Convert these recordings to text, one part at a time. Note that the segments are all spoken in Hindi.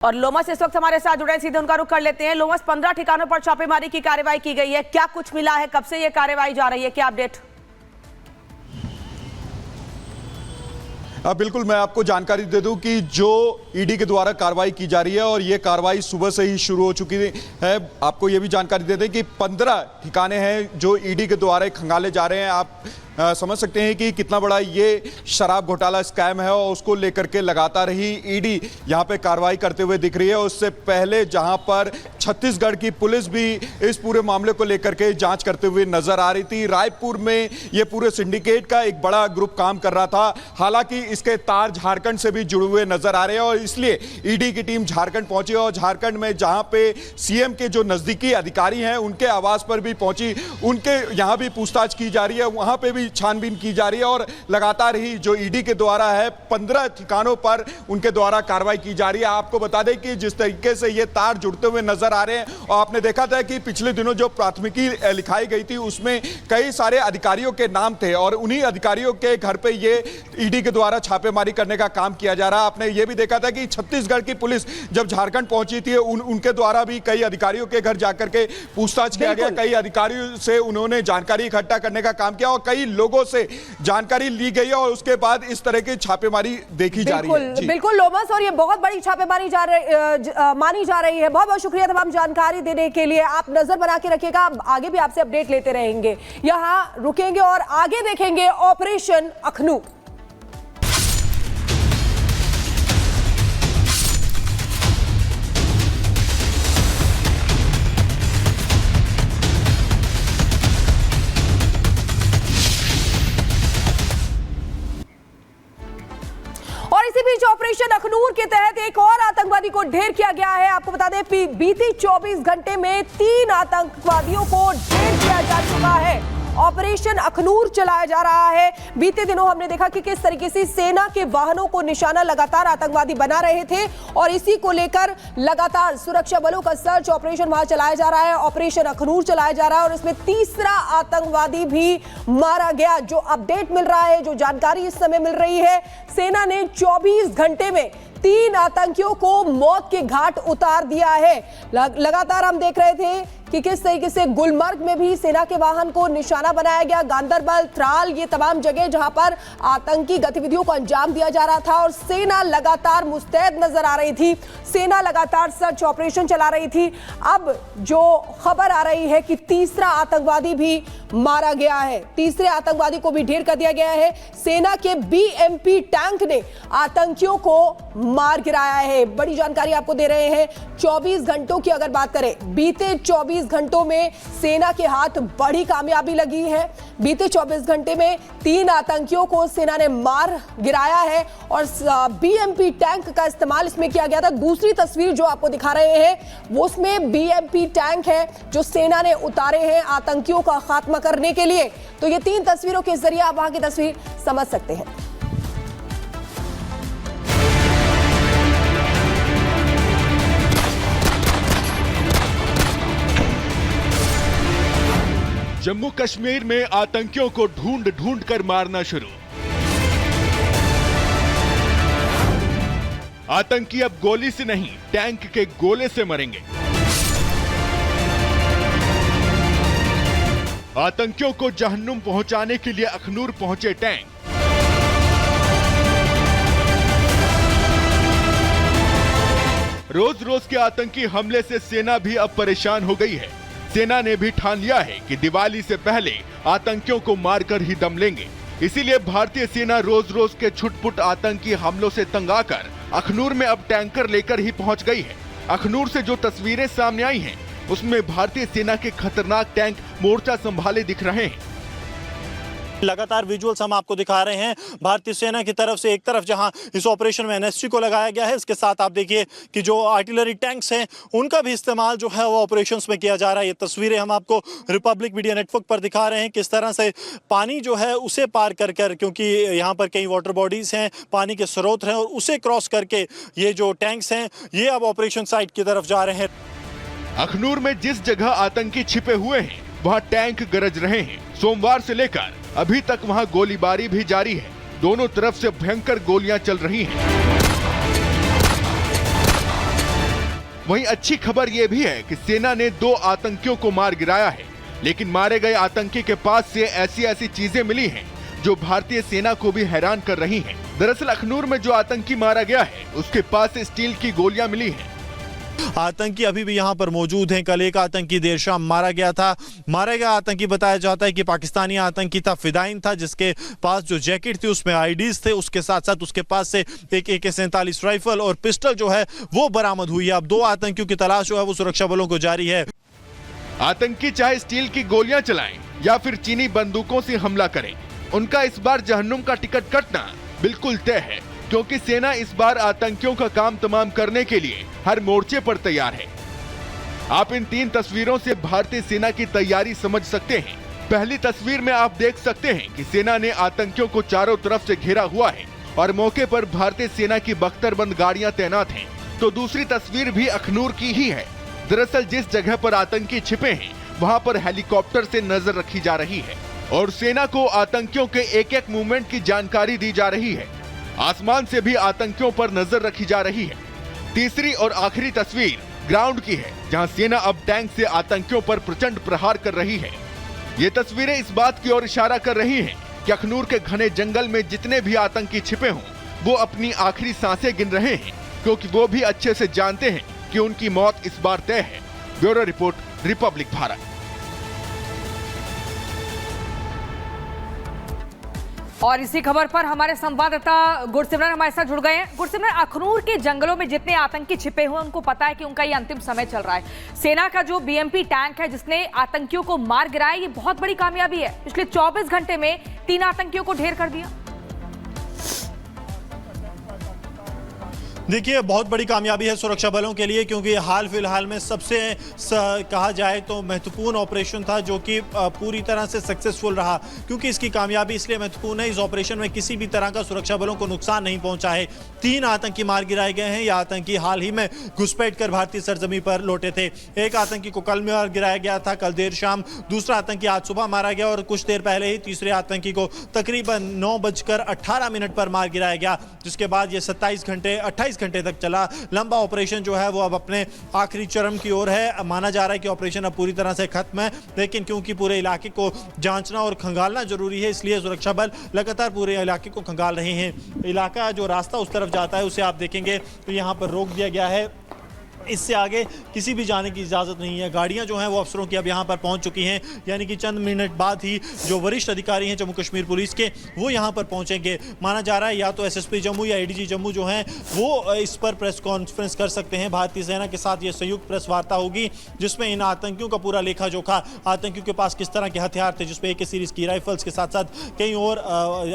और लोमस इस वक्त हमारे साथ जुड़े, सीधे उनका रुख कर लेते हैं। लोमस, 15 ठिकानों पर छापेमारी की कार्रवाई की गई है, क्या कुछ मिला है, कब से ये कार्रवाई जा रही है, क्या अपडेट? बिल्कुल, मैं आपको जानकारी दे दूं कि जो ईडी के द्वारा कार्रवाई की जा रही है और ये कार्रवाई सुबह से ही शुरू हो चुकी है। आपको ये भी जानकारी दे दें कि 15 ठिकाने हैं जो ईडी के द्वारा खंगाले जा रहे हैं। आप समझ सकते हैं कि कितना बड़ा ये शराब घोटाला स्कैम है और उसको लेकर के लगातार ही ईडी यहाँ पे कार्रवाई करते हुए दिख रही है। उससे पहले जहाँ पर छत्तीसगढ़ की पुलिस भी इस पूरे मामले को लेकर के जांच करते हुए नजर आ रही थी। रायपुर में ये पूरे सिंडिकेट का एक बड़ा ग्रुप काम कर रहा था, हालांकि इसके तार झारखंड से भी जुड़े हुए नजर आ रहे हैं और इसलिए ईडी की टीम झारखंड पहुंची और झारखंड में जहां पे सीएम के जो नजदीकी अधिकारी हैं उनके आवास पर भी पहुंची, उनके यहां भी पूछताछ की जा रही है, वहां पे भी छानबीन की जा रही है और लगातार ही जो ईडी के द्वारा है 15 ठिकानों पर उनके द्वारा कार्रवाई की जा रही है। आपको बता दें कि जिस तरीके से ये तार जुड़ते हुए नजर आ रहे हैं और आपने देखा था कि पिछले दिनों जो प्राथमिकी लिखाई गई थी उसमें कई सारे अधिकारियों के नाम थे और उन्हीं अधिकारियों के घर पे ये ईडी के द्वारा छापेमारी करने का काम किया जा रहा है। आपने ये भी देखा था कि छत्तीसगढ़ की पुलिस जब झारखंड पहुंची थी उनके द्वारा भी कई अधिकारियों के घर जाकर के पूछताछ किया गया, कई अधिकारियों से उन्होंने जानकारी इकट्ठा करने का काम किया और कई लोगों से जानकारी ली गई और उसके बाद इस तरह की छापेमारी देखी जा रही है। बिल्कुल लोमस, और ये बहुत बड़ी छापेमारी मानी जा रही है। बहुत बहुत शुक्रिया तमाम जानकारी देने के लिए। आप नजर बना के रखिएगा, आगे भी आपसे अपडेट लेते रहेंगे। यहां रुकेंगे और आगे देखेंगे ऑपरेशन अखनूर। और इसी बीच ऑपरेशन अखनूर के तहत एक और आतंकवादी को ढेर किया गया है। आपको बता दें बीते 24 घंटे में 3 आतंकवादियों को ढेर किया जा चुका है। ऑपरेशन अखनूर चलाया जा रहा है। बीते दिनों हमने देखा कि किस तरीके से सेना के वाहनों को निशाना लगातार आतंकवादी बना रहे थे और इसी को लेकर लगातार सुरक्षा बलों का सर्च ऑपरेशन वहां चलाया जा रहा है। ऑपरेशन अखनूर चलाया जा रहा है और इसमें तीसरा आतंकवादी भी मारा गया। जो अपडेट मिल रहा है, जो जानकारी इस समय मिल रही है, सेना ने 24 घंटे में 3 आतंकियों को मौत के घाट उतार दिया है। लगातार हम देख रहे थे कि किस तरीके से गुलमर्ग में भी सेना के वाहन को निशाना बनाया गया। गांदरबल, त्राल, ये तमाम जगह जहां पर आतंकी गतिविधियों को अंजाम दिया जा रहा था और सेना लगातार मुस्तैद नजर आ रही थी। सेना लगातार सर्च ऑपरेशन चला रही थी। अब जो खबर आ रही है कि तीसरा आतंकवादी भी मारा गया है, तीसरे आतंकवादी को भी ढेर कर दिया गया है। सेना के बीएमपी टैंक ने आतंकियों को मार गिराया है। बड़ी जानकारी आपको दे रहे हैं। 24 घंटों की अगर बात करें, बीते 24 घंटों में सेना के हाथ बड़ी कामयाबी लगी है। बीते 24 घंटे में 3 आतंकियों को सेना ने मार गिराया है और बीएमपी टैंक का इस्तेमाल इसमें किया गया था। दूसरी तस्वीर जो आपको दिखा रहे हैं वो उसमें बीएमपी टैंक है जो सेना ने उतारे हैं आतंकियों का खात्मा करने के लिए। तो ये 3 तस्वीरों के जरिए आप वहां की तस्वीर समझ सकते हैं। जम्मू कश्मीर में आतंकियों को ढूंढ ढूंढ कर मारना शुरू। आतंकी अब गोली से नहीं, टैंक के गोले से मरेंगे। आतंकियों को जहन्नुम पहुंचाने के लिए अखनूर पहुंचे टैंक। रोज रोज के आतंकी हमले से सेना भी अब परेशान हो गई है। सेना ने भी ठान लिया है कि दिवाली से पहले आतंकियों को मारकर ही दम लेंगे। इसीलिए भारतीय सेना रोज रोज के छुटपुट आतंकी हमलों से तंग आकर अखनूर में अब टैंकर लेकर ही पहुंच गई है। अखनूर से जो तस्वीरें सामने आई हैं, उसमें भारतीय सेना के खतरनाक टैंक मोर्चा संभाले दिख रहे हैं। लगातार विजुअल्स हम आपको दिखा रहे हैं भारतीय सेना की तरफ से। एक तरफ जहां इस ऑपरेशन में एनएसजी को लगाया गया है, इसके साथ आप देखिए कि जो आर्टिलरी टैंक्स हैं उनका भी इस्तेमाल जो है वो ऑपरेशंस में किया जा रहा है। ये तस्वीरें हम आपको रिपब्लिक मीडिया नेटवर्क पर दिखा रहे हैं किस तरह से पानी जो है उसे पार कर कर, क्योंकि यहाँ पर कई वाटर बॉडीज हैं, पानी के स्रोत हैं, और उसे क्रॉस करके ये जो टैंक्स हैं ये अब ऑपरेशन साइट की तरफ जा रहे हैं। अखनूर में जिस जगह आतंकी छिपे हुए हैं वहाँ टैंक गरज रहे हैं। सोमवार से लेकर अभी तक वहां गोलीबारी भी जारी है। दोनों तरफ से भयंकर गोलियां चल रही हैं। वहीं अच्छी खबर यह भी है कि सेना ने 2 आतंकियों को मार गिराया है, लेकिन मारे गए आतंकी के पास से ऐसी चीजें मिली हैं जो भारतीय सेना को भी हैरान कर रही हैं। दरअसल अखनूर में जो आतंकी मारा गया है उसके पास से स्टील की गोलियां मिली हैं। आतंकी अभी भी यहां पर मौजूद हैं। कल एक आतंकी देर शाम मारा गया था। मारा गया आतंकी बताया जाता है कि पाकिस्तानी आतंकी था, फिदाइन था, जिसके पास जो जैकेट थी उसमें आईडीज थे। उसके साथ साथ उसके पास से एक AK-47 राइफल और पिस्टल जो है वो बरामद हुई है। अब 2 आतंकियों की तलाश जो है वो सुरक्षा बलों को जारी है। आतंकी चाहे स्टील की गोलियां चलाएं या फिर चीनी बंदूकों से हमला करें, उनका इस बार जहन्नुम का टिकट कटना बिल्कुल तय है, क्योंकि सेना इस बार आतंकियों का काम तमाम करने के लिए हर मोर्चे पर तैयार है। आप इन 3 तस्वीरों से भारतीय सेना की तैयारी समझ सकते हैं। पहली तस्वीर में आप देख सकते हैं कि सेना ने आतंकियों को चारों तरफ से घेरा हुआ है और मौके पर भारतीय सेना की बख्तरबंद गाड़ियां तैनात हैं। तो दूसरी तस्वीर भी अखनूर की ही है। दरअसल जिस जगह पर आतंकी छिपे हैं वहां पर हेलीकॉप्टर से नजर रखी जा रही है और सेना को आतंकियों के एक मूवमेंट की जानकारी दी जा रही है। आसमान से भी आतंकियों पर नजर रखी जा रही है। तीसरी और आखिरी तस्वीर ग्राउंड की है, जहां सेना अब टैंक से आतंकियों पर प्रचंड प्रहार कर रही है। ये तस्वीरें इस बात की ओर इशारा कर रही हैं कि अखनूर के घने जंगल में जितने भी आतंकी छिपे हों, वो अपनी आखिरी सांसें गिन रहे हैं, क्योंकि वो भी अच्छे से जानते हैं कि उनकी मौत इस बार तय है। Bureau report, Republic Bharat. और इसी खबर पर हमारे संवाददाता गुरसिमरन हमारे साथ जुड़ गए हैं। गुरसिमरन, अखनूर के जंगलों में जितने आतंकी छिपे हुए उनको पता है कि उनका ये अंतिम समय चल रहा है। सेना का जो BMP टैंक है जिसने आतंकियों को मार गिराया, ये बहुत बड़ी कामयाबी है। पिछले 24 घंटे में 3 आतंकियों को ढेर कर दिया। देखिए, बहुत बड़ी कामयाबी है सुरक्षा बलों के लिए, क्योंकि हाल फिलहाल में सबसे कहा जाए तो महत्वपूर्ण ऑपरेशन था, जो कि पूरी तरह से सक्सेसफुल रहा। क्योंकि इसकी कामयाबी इसलिए महत्वपूर्ण है, इस ऑपरेशन में किसी भी तरह का सुरक्षा बलों को नुकसान नहीं पहुंचा है। 3 आतंकी मार गिराए गए हैं। यह आतंकी हाल ही में घुसपैठ कर भारतीय सरजमी पर लौटे थे। एक आतंकी को कल मार गिराया गया था, कल देर शाम। दूसरा आतंकी आज सुबह मारा गया और कुछ देर पहले ही तीसरे आतंकी को तकरीबन 9:18 पर मार गिराया गया, जिसके बाद ये 28 घंटे तक चला। लंबा ऑपरेशन जो है वो अब अपने आखिरी चरम की ओर है। माना जा रहा है कि ऑपरेशन अब पूरी तरह से खत्म है, लेकिन क्योंकि पूरे इलाके को जांचना और खंगालना जरूरी है, इसलिए सुरक्षा बल लगातार पूरे इलाके को खंगाल रहे हैं। इलाका जो रास्ता उस तरफ जाता है उसे आप देखेंगे तो यहाँ पर रोक दिया गया है। इससे आगे किसी भी जाने की इजाज़त नहीं है। गाड़ियां जो हैं वो अफसरों की अब यहाँ पर पहुँच चुकी हैं, यानी कि चंद मिनट बाद ही जो वरिष्ठ अधिकारी हैं जम्मू कश्मीर पुलिस के, वो यहाँ पर पहुँचेंगे। माना जा रहा है या तो SSP जम्मू या ADG जम्मू जो हैं वो इस पर प्रेस कॉन्फ्रेंस कर सकते हैं। भारतीय सेना के साथ ये संयुक्त प्रेस वार्ता होगी, जिसमें इन आतंकियों का पूरा लेखा जोखा, आतंकियों के पास किस तरह के हथियार थे, जिसमें AK सीरीज़ की राइफल्स के साथ साथ कई और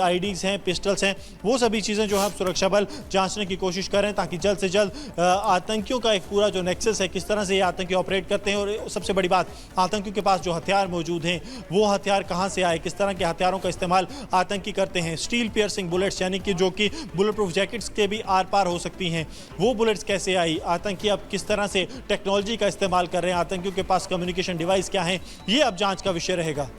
IDs हैं, पिस्टल्स हैं, वो सभी चीज़ें जो है सुरक्षा बल जाँचने की कोशिश करें, ताकि जल्द से जल्द आतंकियों का एक पूरा जो नेक्सस है, किस तरह से ये आतंकी ऑपरेट करते हैं, और सबसे बड़ी बात, आतंकियों के पास जो हथियार मौजूद हैं वो हथियार कहां से आए, किस तरह के हथियारों का इस्तेमाल आतंकी करते हैं। स्टील पियर्सिंग बुलेट्स, यानी कि जो कि बुलेट प्रूफ जैकेट्स के भी आर पार हो सकती हैं, वो बुलेट्स कैसे आई, आतंकी अब किस तरह से टेक्नोलॉजी का इस्तेमाल कर रहे हैं, आतंकियों के पास कम्युनिकेशन डिवाइस क्या है, ये अब जांच का विषय रहेगा।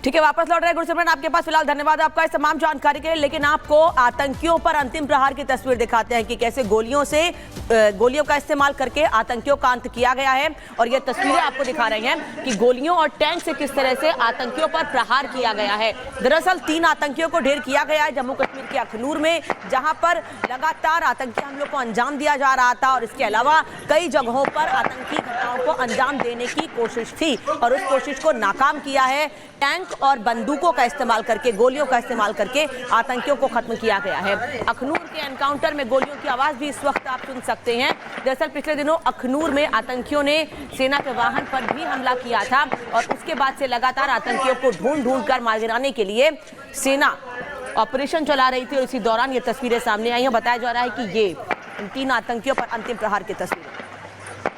ठीक है, वापस लौट रहे हैं गुरसिमरन आपके पास। फिलहाल धन्यवाद आपका इस तमाम जानकारी के लिए। लेकिन आपको आतंकियों पर अंतिम प्रहार की तस्वीर दिखाते हैं कि कैसे गोलियों का इस्तेमाल करके आतंकियों का अंत किया गया है। और ये तस्वीरें आपको दिखा रही हैं कि गोलियों और टैंक से किस तरह से आतंकियों पर प्रहार किया गया है। दरअसल 3 आतंकियों को ढेर किया गया है जम्मू कश्मीर के अखनूर में, जहां पर लगातार आतंकी हमलों को अंजाम दिया जा रहा था। और इसके अलावा कई जगहों पर आतंकी घटनाओं को अंजाम देने की कोशिश थी और उस कोशिश को नाकाम किया है। टैंक और बंदूकों का इस्तेमाल करके, गोलियों का इस्तेमाल करके आतंकियों को खत्म किया गया है। अखनूर के एनकाउंटर में गोलियों की आवाज भी इस वक्त आप सुन सकते हैं। दरअसल पिछले दिनों अखनूर में आतंकियों ने सेना के वाहन पर भी हमला किया था और उसके बाद से लगातार आतंकियों को ढूंढ कर मार गिराने के लिए सेना ऑपरेशन चला रही थी। और इसी दौरान ये तस्वीरें सामने आई हैं। बताया जा रहा है कि ये 3 आतंकियों पर अंतिम प्रहार की तस्वीर।